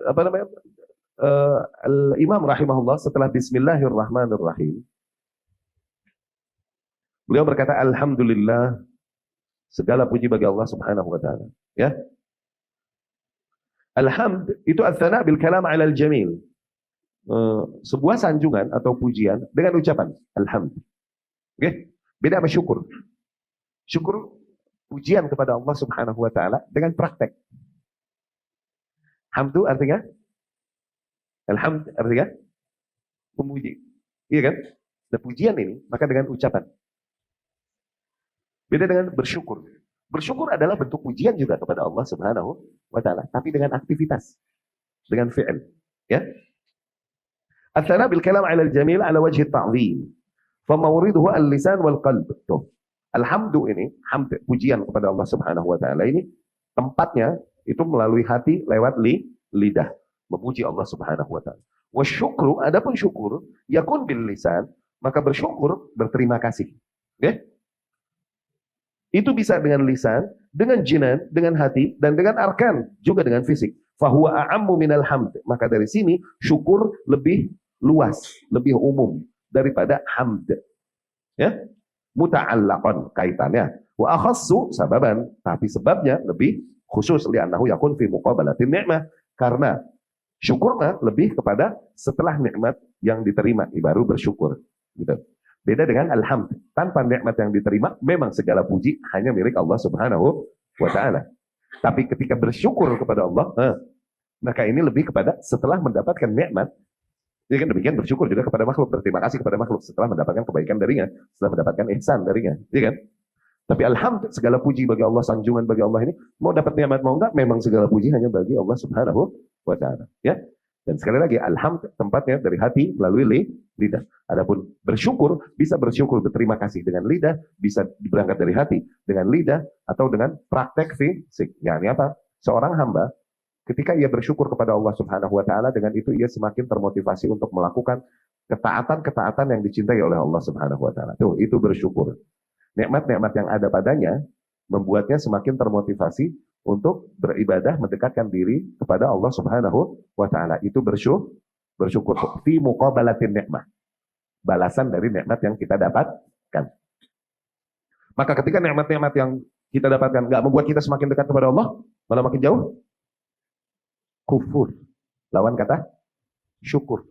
apa namanya? Imam rahimahullah setelah Bismillahirrahmanirrahim, beliau berkata, Alhamdulillah, segala puji bagi Allah Subhanahu wa taala. Ya. Alhamd itu ats-tsana bil kalam 'ala al-jamil. Sebuah sanjungan atau pujian dengan ucapan alhamd. Oke? Beda sama syukur. Syukur pujian kepada Allah Subhanahu wa taala dengan praktek. Hamdu artinya alhamd artinya memuji. Iya kan? Dan pujian ini maka dengan ucapan. Beda dengan bersyukur. Bersyukur adalah bentuk pujian juga kepada Allah Subhanahu wa taala, tapi dengan aktivitas, dengan fi'il, ya. Ats-tsana bil kalam 'ala al-jamil 'ala wajhi at-ta'zim. Fa mawriduhu al-lisan wal qalb. Tuh. Alhamdu ini, hamd, pujian kepada Allah Subhanahu wa taala ini tempatnya itu melalui hati lewat lidah, memuji Allah Subhanahu wa taala. Wasyukru, adapun syukur yakun bil lisan, maka bersyukur berterima kasih. Ya. Itu bisa dengan lisan, dengan jinan, dengan hati, dan dengan arkan, juga dengan fisik. Fahuwa a'ammu minal hamd. Maka dari sini syukur lebih luas, lebih umum daripada hamd. Ya, muta'allaqan kaitannya. Wa akhassu sababan, tapi sebabnya lebih khusus li'annahu yakun fi muqabalatin ni'mah, karena syukur lebih kepada setelah nikmat yang diterima baru bersyukur, gitu. Beda dengan alhamd, tanpa nikmat yang diterima memang segala puji hanya milik Allah Subhanahu wa taala. Tapi ketika bersyukur kepada Allah, maka ini lebih kepada setelah mendapatkan nikmat. Ya kan, demikian bersyukur juga kepada makhluk, berterima kasih kepada makhluk setelah mendapatkan kebaikan darinya, setelah mendapatkan ihsan darinya, ya kan? Tapi alhamd, segala puji bagi Allah, sanjungan bagi Allah ini, mau dapat nikmat mau enggak, memang segala puji hanya bagi Allah Subhanahu wa taala, ya. Dan sekali lagi, alhamd tempatnya dari hati melalui lidah. Adapun bersyukur, bisa bersyukur berterima kasih dengan lidah, bisa berangkat dari hati dengan lidah, atau dengan praktek fisik. Yani apa? Seorang hamba ketika ia bersyukur kepada Allah Subhanahu wa taala, dengan itu ia semakin termotivasi untuk melakukan ketaatan-ketaatan yang dicintai oleh Allah Subhanahu wa taala. Tuh, itu bersyukur. Nikmat-nikmat yang ada padanya membuatnya semakin termotivasi untuk beribadah, mendekatkan diri kepada Allah Subhanahu wa taala. Itu bersyukur fi muqabalatin nikmah. Balasan dari nikmat yang kita dapatkan. Maka ketika nikmat-nikmat yang kita dapatkan enggak membuat kita semakin dekat kepada Allah, malah makin jauh, kufur. Lawan kata syukur.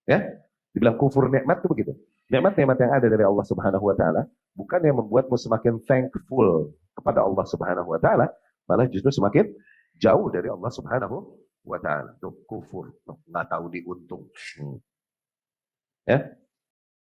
Ya, dibilang kufur nikmat itu begitu. Nikmat-nikmat yang ada dari Allah Subhanahu wa taala bukan yang membuatmu semakin thankful kepada Allah Subhanahu wa taala, malah justru semakin jauh dari Allah Subhanahu wa taala. Tuh kufur, tuh enggak tahu diuntung. Ya.